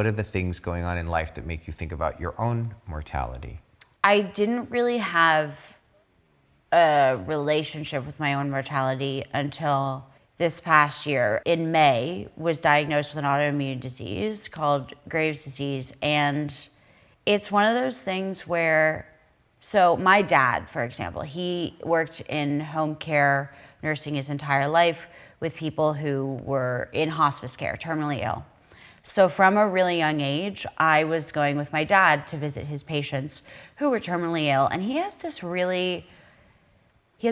What are the things going on in life that make you think about your own mortality? I didn't really have a relationship with my own mortality until this past year. In May, was diagnosed with an autoimmune disease called Graves' disease. And it's one of those things where, so my dad, for example, he worked in home care nursing his entire life with people who were in hospice care, terminally ill. So from a really young age, I was going with my dad to visit his patients who were terminally ill. And he has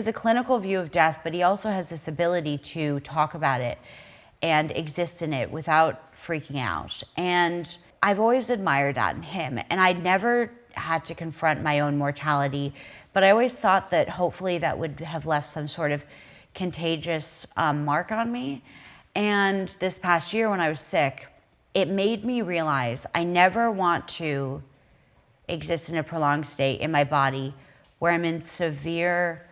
a clinical view of death, but he also has this ability to talk about it and exist in it without freaking out. And I've always admired that in him. And I never had to confront my own mortality, but I always thought that hopefully that would have left some sort of contagious mark on me. And this past year when I was sick, it made me realize I never want to exist in a prolonged state in my body where I'm in severe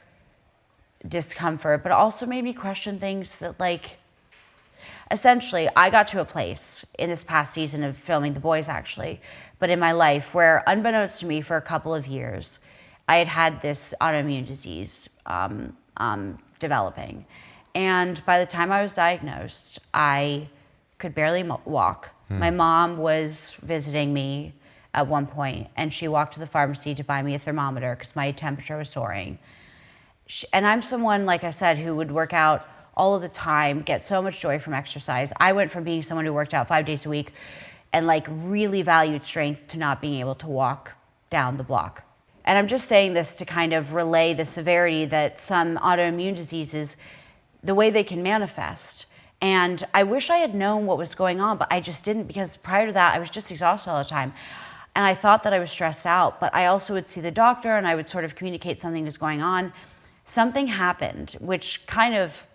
discomfort, but also made me question things that, like, essentially I got to a place in this past season of filming The Boys, actually, but in my life where, unbeknownst to me, for a couple of years, I had this autoimmune disease developing. And by the time I was diagnosed, I could barely walk. My mom was visiting me at one point, and she walked to the pharmacy to buy me a thermometer because my temperature was soaring. And I'm someone, like I said, who would work out all of the time, get so much joy from exercise. I went from being someone who worked out 5 days a week and like really valued strength to not being able to walk down the block. And I'm just saying this to kind of relay the severity that some autoimmune diseases, the way they can manifest. And I wish I had known what was going on, but I just didn't, because prior to that, I was just exhausted all the time. And I thought that I was stressed out, but I also would see the doctor and I would sort of communicate something was going on. Something happened, which kind of,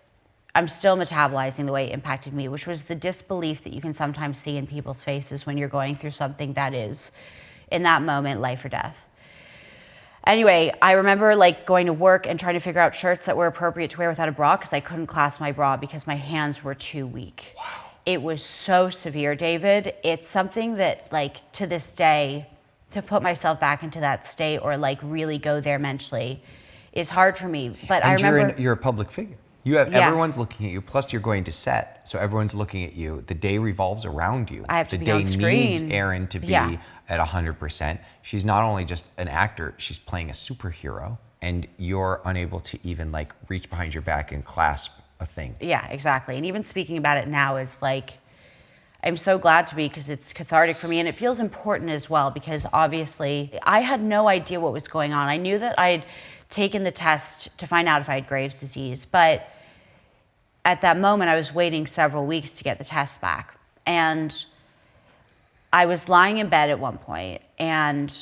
I'm still metabolizing the way it impacted me, which was the disbelief that you can sometimes see in people's faces when you're going through something that is, in that moment, life or death. Anyway, I remember like going to work and trying to figure out shirts that were appropriate to wear without a bra because I couldn't clasp my bra because my hands were too weak. Wow. It was so severe, David. It's something that, like, to this day, to put myself back into that state or like really go there mentally is hard for me. But and I remember you're a public figure. You have everyone's looking at you. Plus, you're going to set, so everyone's looking at you. The day revolves around you. I have to be on screen. The day needs Erin to be at 100%. She's not only just an actor; she's playing a superhero, and you're unable to even like reach behind your back and clasp a thing. Yeah, exactly. And even speaking about it now is like, I'm so glad to be, because it's cathartic for me, and it feels important as well, because obviously I had no idea what was going on. I knew that I'd taken the test to find out if I had Graves' disease, but at that moment I was waiting several weeks to get the test back. And I was lying in bed at one point and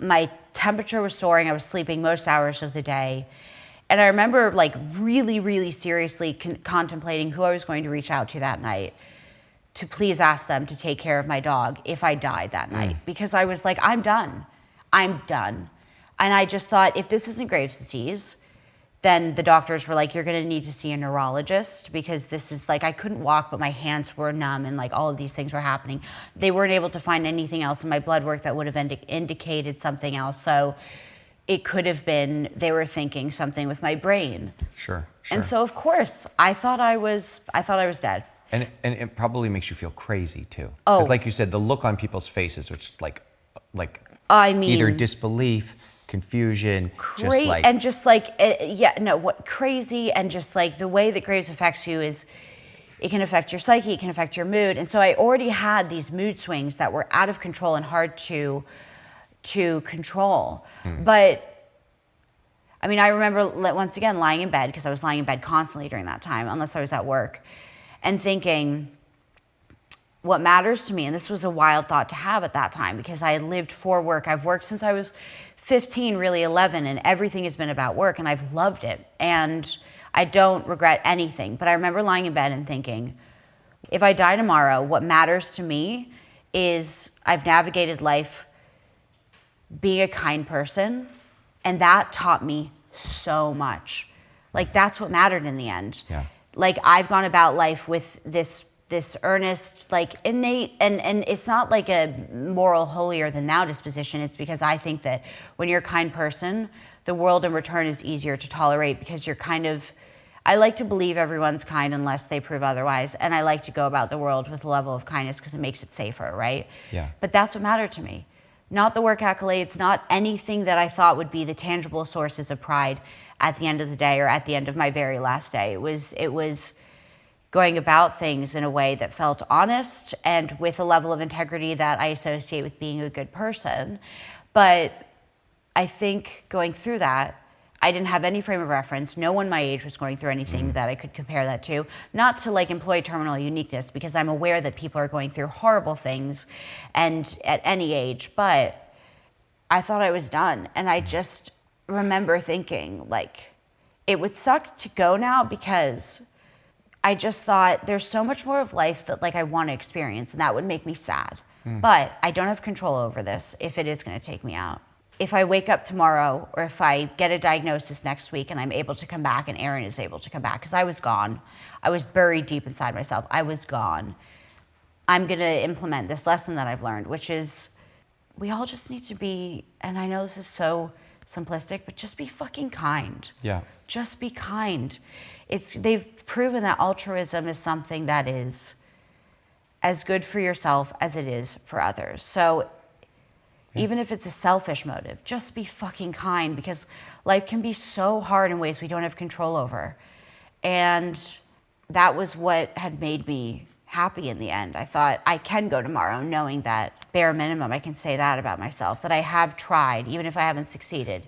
my temperature was soaring. I was sleeping most hours of the day. And I remember like really, really seriously contemplating who I was going to reach out to that night to please ask them to take care of my dog if I died that night. Because I was like, I'm done. I'm done. And I just thought, if this isn't Graves' disease, then the doctors were like, you're gonna need to see a neurologist, because this is like, I couldn't walk, but my hands were numb and like all of these things were happening. They weren't able to find anything else in my blood work that would have indicated something else. So it could have been, they were thinking something with my brain. Sure. And so of course, I thought I was dead. And it probably makes you feel crazy too. Oh. Because like you said, the look on people's faces, which is like I mean, either disbelief, confusion, crazy, and just like the way that Graves affects you is, it can affect your psyche, it can affect your mood. And so I already had these mood swings that were out of control and hard to control. But I mean, I remember once again lying in bed, because I was lying in bed constantly during that time, unless I was at work, and thinking, what matters to me, and this was a wild thought to have at that time, because I had lived for work. I've worked since I was 15, really 11, and everything has been about work, and I've loved it. And I don't regret anything. But I remember lying in bed and thinking, if I die tomorrow, what matters to me is I've navigated life being a kind person, and that taught me so much. Like, that's what mattered in the end. Yeah. Like, I've gone about life with this this earnest, like innate, and it's not like a moral holier than thou disposition. It's because I think that when you're a kind person, the world in return is easier to tolerate because you're kind of, I like to believe everyone's kind unless they prove otherwise. And I like to go about the world with a level of kindness because it makes it safer, right? Yeah. But that's what mattered to me. Not the work accolades, not anything that I thought would be the tangible sources of pride at the end of the day or at the end of my very last day. It was going about things in a way that felt honest and with a level of integrity that I associate with being a good person. But I think going through that, I didn't have any frame of reference. No one my age was going through anything that I could compare that to. Not to like employee terminal uniqueness, because I'm aware that people are going through horrible things and at any age, but I thought I was done. And I just remember thinking like, it would suck to go now because I just thought there's so much more of life that like I want to experience and that would make me sad. But I don't have control over this if it is going to take me out. If I wake up tomorrow or if I get a diagnosis next week and I'm able to come back and Erin is able to come back, because I was gone. I was buried deep inside myself. I was gone. I'm going to implement this lesson that I've learned, which is we all just need to be, and I know this is so simplistic, but just be fucking kind. Yeah. Just be kind. They've proven that altruism is something that is as good for yourself as it is for others. So even if it's a selfish motive, just be fucking kind because life can be so hard in ways we don't have control over. And that was what had made me happy in the end. I thought I can go tomorrow knowing that bare minimum, I can say that about myself, that I have tried, even if I haven't succeeded.